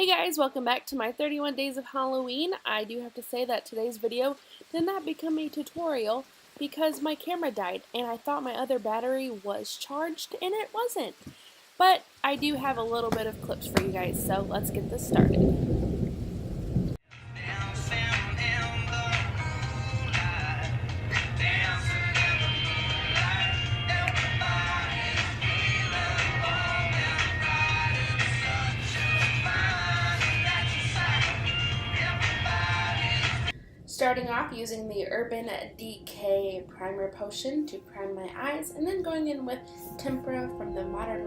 Hey guys, welcome back to my 31 days of Halloween. I do have to say that today's video did not become a tutorial because my camera died and I thought my other battery was charged and it wasn't. But I do have a little bit of clips for you guys, so let's get this started. Starting off using the Urban Decay Primer Potion to prime my eyes, and then going in with Tempera from the Modern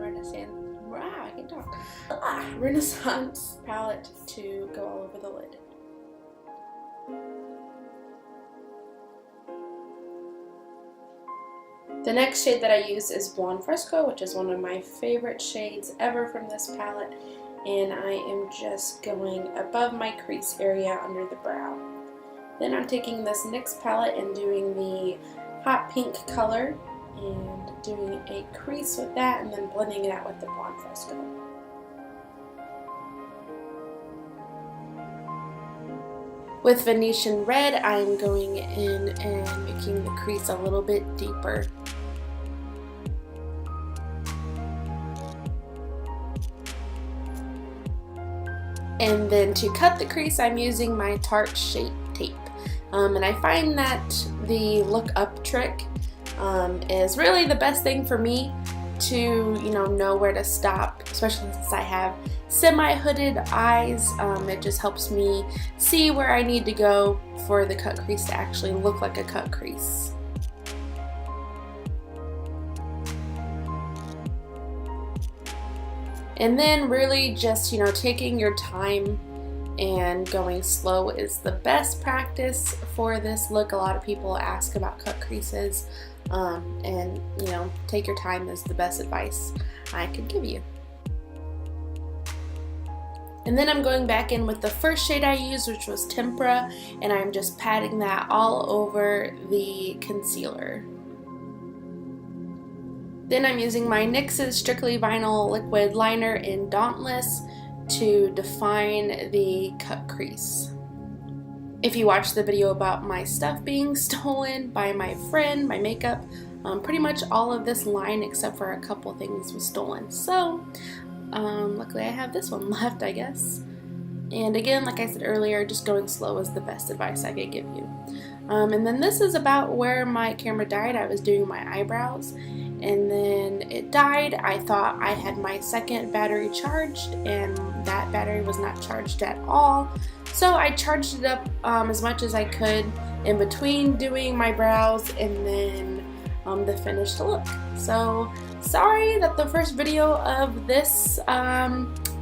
Renaissance palette to go all over the lid. The next shade that I use is Blonde Fresco, which is one of my favorite shades ever from this palette, and I am just going above my crease area under the brow. Then I'm taking this NYX palette and doing the hot pink color and doing a crease with that and then blending it out with the Blonde Fresco. With Venetian Red, I'm going in and making the crease a little bit deeper. And then to cut the crease, I'm using my Tarte Shape Tape. And I find that the look up trick is really the best thing for me to know where to stop, especially since I have semi-hooded eyes. It just helps me see where I need to go for the cut crease to actually look like a cut crease. And then really just taking your time and going slow is the best practice for this look. A lot of people ask about cut creases, and take your time is the best advice I could give you. And then I'm going back in with the first shade I used, which was Tempera, and I'm just patting that all over the concealer. Then I'm using my NYX's Strictly Vinyl Liquid Liner in Dauntless to define the cut crease. If you watched the video about my stuff being stolen by my friend, my makeup, pretty much all of this line except for a couple things was stolen. So luckily I have this one left, I guess. And again, like I said earlier, just going slow is the best advice I could give you. And then this is about where my camera died. I was doing my eyebrows and then it died. I thought I had my second battery charged and that battery was not charged at all. So I charged it up as much as I could in between doing my brows and then the finished look. So sorry that the first video of this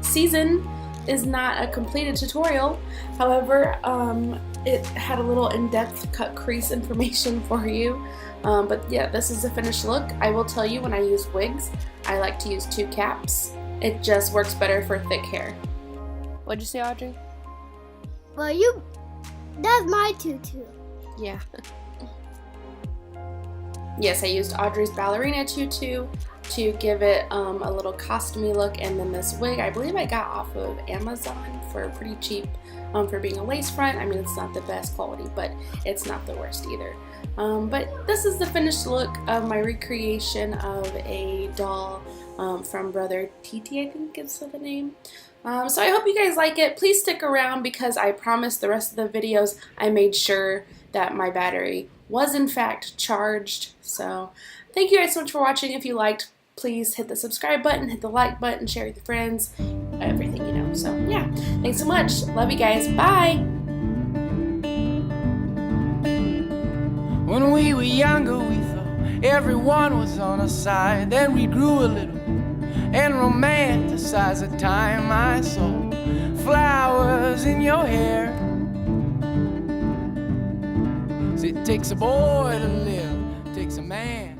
season is not a completed tutorial. However, it had a little in-depth cut crease information for you. But yeah, this is the finished look. I will tell you, when I use wigs, I like to use 2 caps. It just works better for thick hair. What'd you say, Audrey? Well, that's my tutu. Yeah. Yes, I used Audrey's ballerina tutu to give it a little costumey look, and then this wig I believe I got off of Amazon for pretty cheap for being a lace front. I mean, it's not the best quality, but it's not the worst either. But this is the finished look of my recreation of a doll from Brother TT, I think is the name. So I hope you guys like it. Please stick around because I promise the rest of the videos I made sure that my battery was in fact charged. So thank you guys so much for watching. If you liked, please hit the subscribe button, hit the like button, share with your friends, everything So yeah, thanks so much. Love you guys. Bye. When we were younger, we thought everyone was on our side. Then we grew a little and romanticized the time I saw flowers in your hair. It takes a boy to live, takes a man